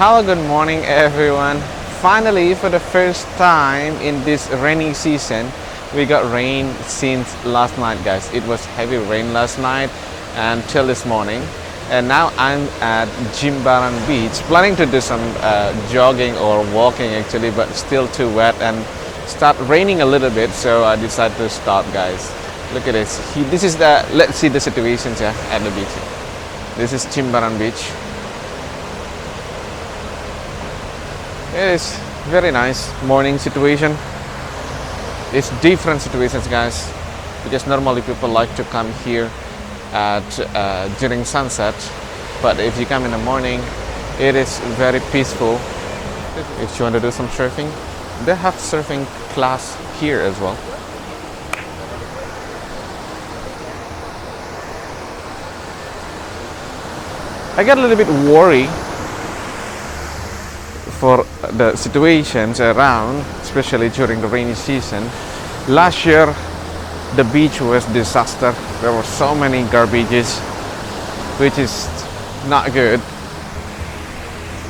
Hello, good morning everyone. Finally, for the first time in this rainy season, we got rain since last night, guys. It was heavy rain last night until this morning. And now I'm at Jimbaran beach, planning to do some jogging or walking actually, but still too wet and start raining a little bit, so I decided to stop, guys. Look at this. This is the, let's see the situations here at the beach. This is Jimbaran beach. It is very nice morning situation. It's different situations, guys, because normally people like to come here at during sunset, but if you come in the morning, it is very peaceful. If you want to do some surfing, they have surfing class here as well. I got a little bit worried for the situations around, especially during the rainy season. Last year, the beach was disaster. There were so many garbages, which is not good.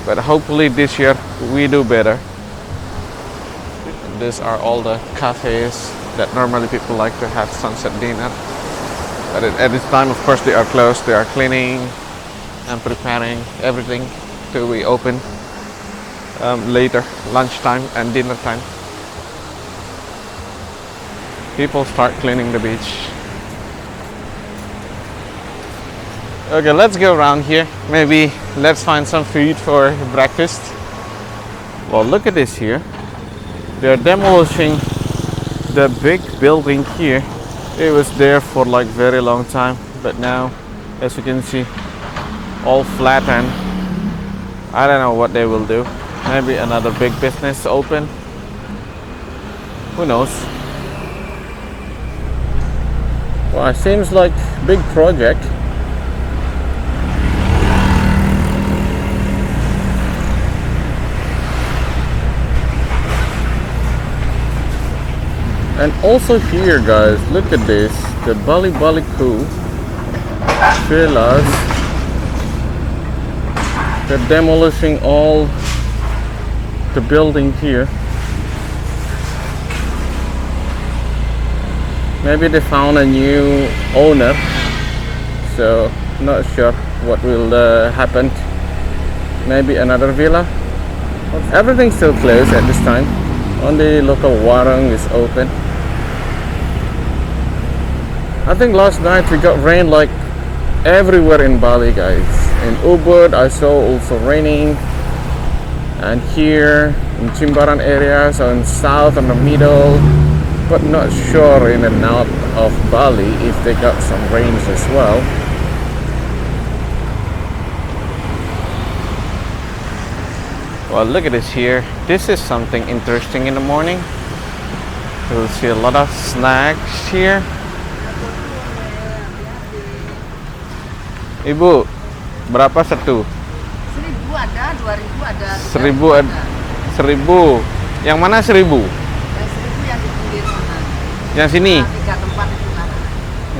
But hopefully this year we do better. These are all the cafes that normally people like to have sunset dinner. But at this time, of course, they are closed. They are cleaning and preparing everything to be open later, lunchtime and dinner time. People start cleaning the beach. Okay, let's go around here. Maybe let's find some food for breakfast. Well, look at this here. They're demolishing the big building here. It was there for like very long time, but now, as you can see, all flattened. I don't know what they will do. Maybe another big business open. Who knows? Well, it seems like big project. And also here, guys, look at this. The Bali Cool villas. They're demolishing all the building here. Maybe they found a new owner, so not sure what will happen. Maybe another villa. Everything's still closed at this time. Only local warung is open. I think last night we got rain like everywhere in Bali, guys. In Ubud I saw also raining, and here in Jimbaran area, so in south and the middle, but not sure in and out of Bali if they got some rains as well. Well, look at this here. This is something interesting in the morning. You'll see a lot of snacks here. Ibu, berapa satu? 1.000 ada, 2.000 ada. 1.000 ada. 1.000. Yang mana 1.000? Yang 1.000 yang di pinggir sana. Yang sini? Nah, 3 tempat itu lah.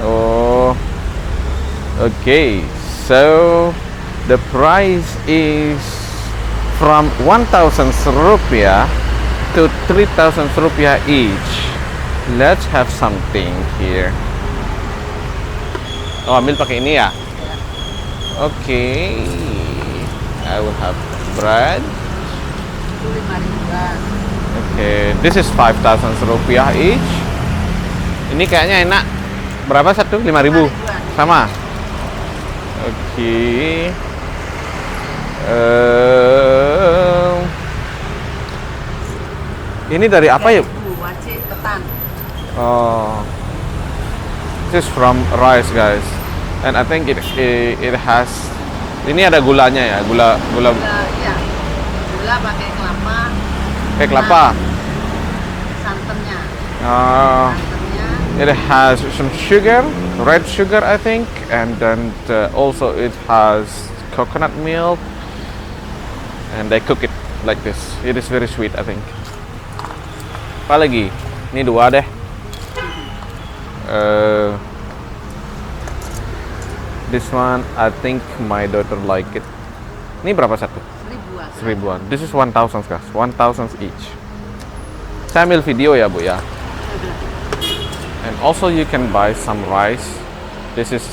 Oh. Okay. So the price is from 1,000 rupiah to 3,000 rupiah each. Let's have something here. Oh, ambil pakai ini ya? Okay, I will have bread. Itu 5.000-an. Okay, this is 5,000 rupiah each. Ini kayaknya enak. Berapa satu? 5.000? Sama? Okay. Ini dari apa ya? Wajib ketan. Oh, this is from rice, guys. And I think it has. Ini ada gulanya ya, gula. Iya. Gula pakai kelapa. Pakai kelapa. Santannya. It has some sugar, red sugar, I think, and then also it has coconut milk, and they cook it like this. It is very sweet, I think. Apa lagi? Ini 2 deh. This one, I think my daughter like it. Ini berapa satu? 1.000-an. Seribuan. This is 1,000 guys. 1,000 each. Saya ambil video ya Bu ya. And also you can buy some rice. This is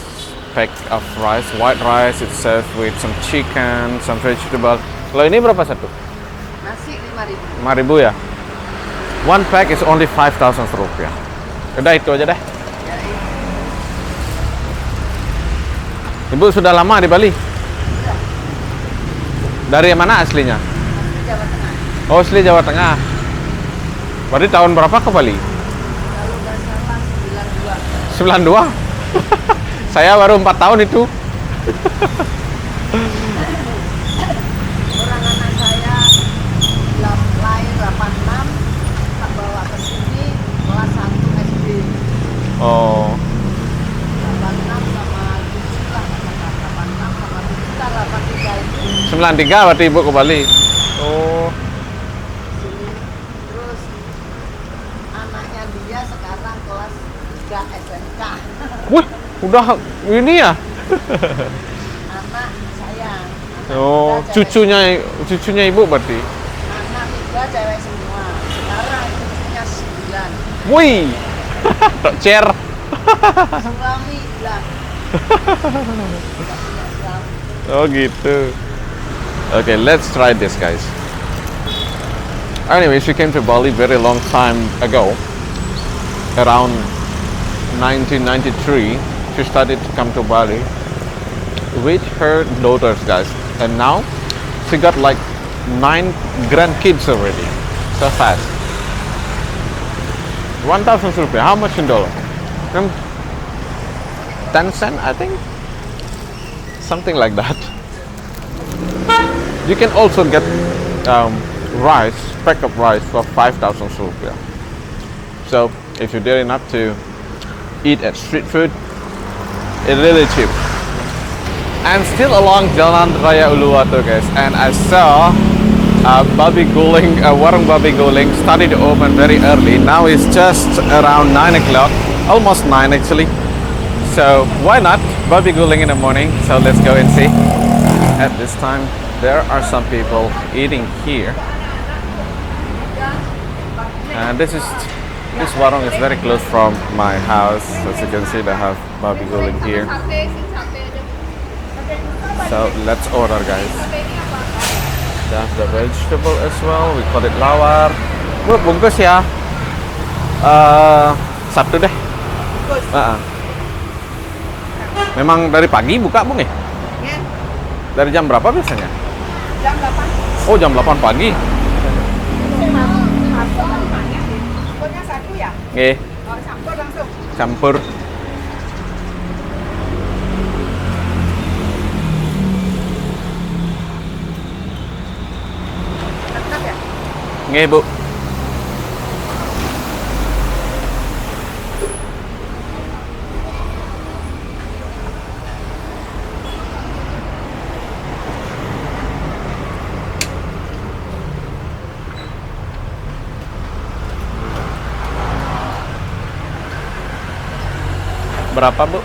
pack of rice, white rice. It's served with some chicken, some vegetable. Kalau ini berapa satu? Nasi 5.000. 5.000 ya. One pack is only 5,000 rupiah. Udah itu aja deh. Ya, iya. Ibu sudah lama di Bali? Iya. Dari mana aslinya? Nasi Jawa Tengah. Oh, asli Jawa Tengah. Berarti tahun berapa ke Bali? Kalau nggak salah 92. 92. Saya baru 4 tahun itu. Orang anak saya lahir 86, tak bawa ke sini kelas 1 SD. Oh, 86 sama 7 lah, 86 sama 7 lah, 83 itu 93 berarti Ibu ke Bali. Oh, sini. Terus anaknya dia sekarang kelas 3 SMK. wih, udah ini ya? Anak saya. Oh, Anak tiga cewek. cucunya Ibu berarti. Anak 3 cewek semua. Sekarang cucunya 9. Wih, tok chair. Suami bilang. Nggak punya suami. Oh gitu. Okay, let's try this guys. Anyways, we came to Bali very long time ago. Around 1993, she started to come to Bali with her daughters guys. And now, she got like 9 grandkids already. So fast. 1,000 rupiah, how much in dollar? 10 cent, I think? Something like that. You can also get rice, pack of rice for 5,000 rupiah. So, if you dare enough to eat at street food, it's really cheap. I'm still along Jalan Raya Uluwatu guys, and I saw babi guling, warung babi guling started to open very early. Now it's just around 9 o'clock, almost 9 actually. So why not babi guling in the morning? So let's go and see. At this time, there are some people eating here, and this warung is very close from my house. As you can see, they have babi guling here. So let's order guys. They have the vegetable as well. We call it lawar. Bu, bungkus ya. Satu deh. Memang dari pagi buka Bung ya? Ya, Dari jam berapa biasanya? jam 8. Oh, jam 8 pagi. Pokoknya satu ya? Nggih, Oh, campur langsung. campur. Tetap ya? Nggih, Bu. Berapa, Bu?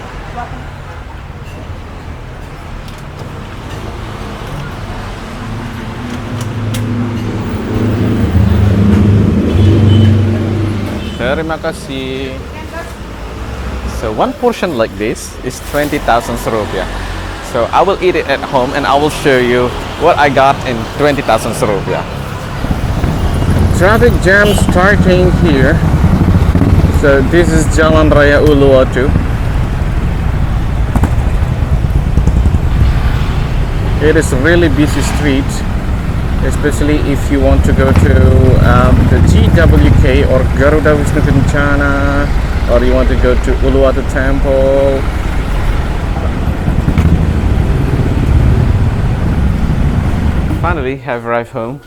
Terima kasih. So one portion like this is 20,000 rupiah. So I will eat it at home and I will show you what I got in 20,000 rupiah. Traffic jam starting here. So this is Jalan Raya Uluwatu. It is a really busy street, especially if you want to go to the GWK or Garuda Wisnu Kencana, or you want to go to Uluwatu Temple. Finally, have arrived home.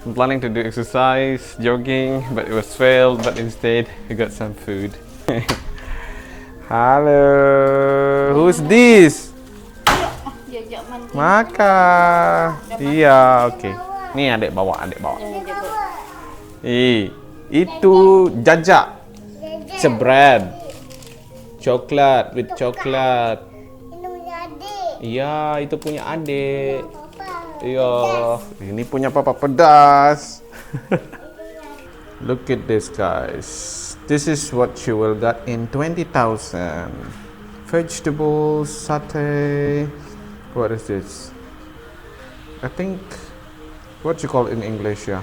I'm planning to do exercise, jogging, but it was failed. But instead, we got some food. Hello, who's this? Makan. Iya, oke. Nih adek bawa. Itu jajak. It's a bread. Coklat with coklat. Ini punya adik. Iya, itu punya adik. Papa. Iya, ini punya papa pedas. Look at this, guys. This is what you will get in 20,000. Vegetables, satay. What is this? I think, what you call it in English, yeah?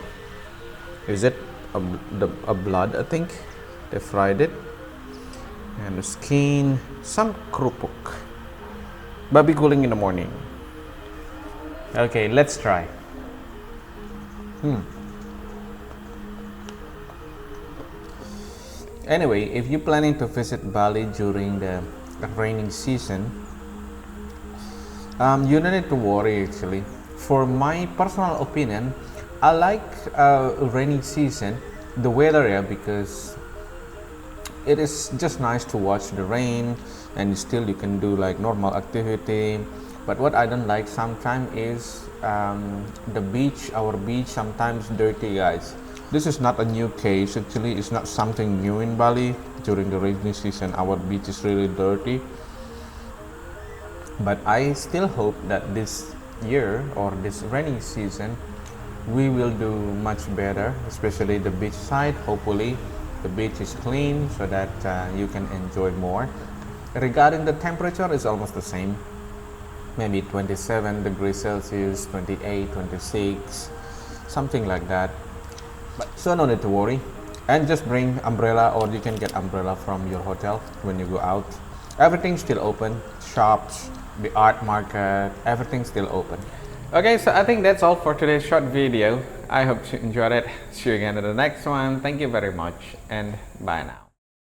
Is it a blood, I think? They fried it. And the skin, some kerupuk. Babi guling in the morning. Okay, let's try. Anyway, if you're planning to visit Bali during the rainy season, you don't need to worry actually. For my personal opinion, I like rainy season, the weather, yeah, because it is just nice to watch the rain and still you can do like normal activity. But what I don't like sometimes is the beach, our beach sometimes dirty, guys. This is not a new case, actually it's not something new in Bali. During the rainy season our beach is really dirty. But I still hope that this year or this rainy season we will do much better, especially the beach side. Hopefully the beach is clean so that you can enjoy more. Regarding the temperature, it's almost the same, maybe 27 degrees Celsius, 28, 26, something like that. But so no need to worry, and just bring umbrella, or you can get umbrella from your hotel when you go out. Everything's still open, shops, the art market, everything's still open. Okay, so I think that's all for today's short video. I hope you enjoyed it. See you again in the next one. Thank you very much and bye now.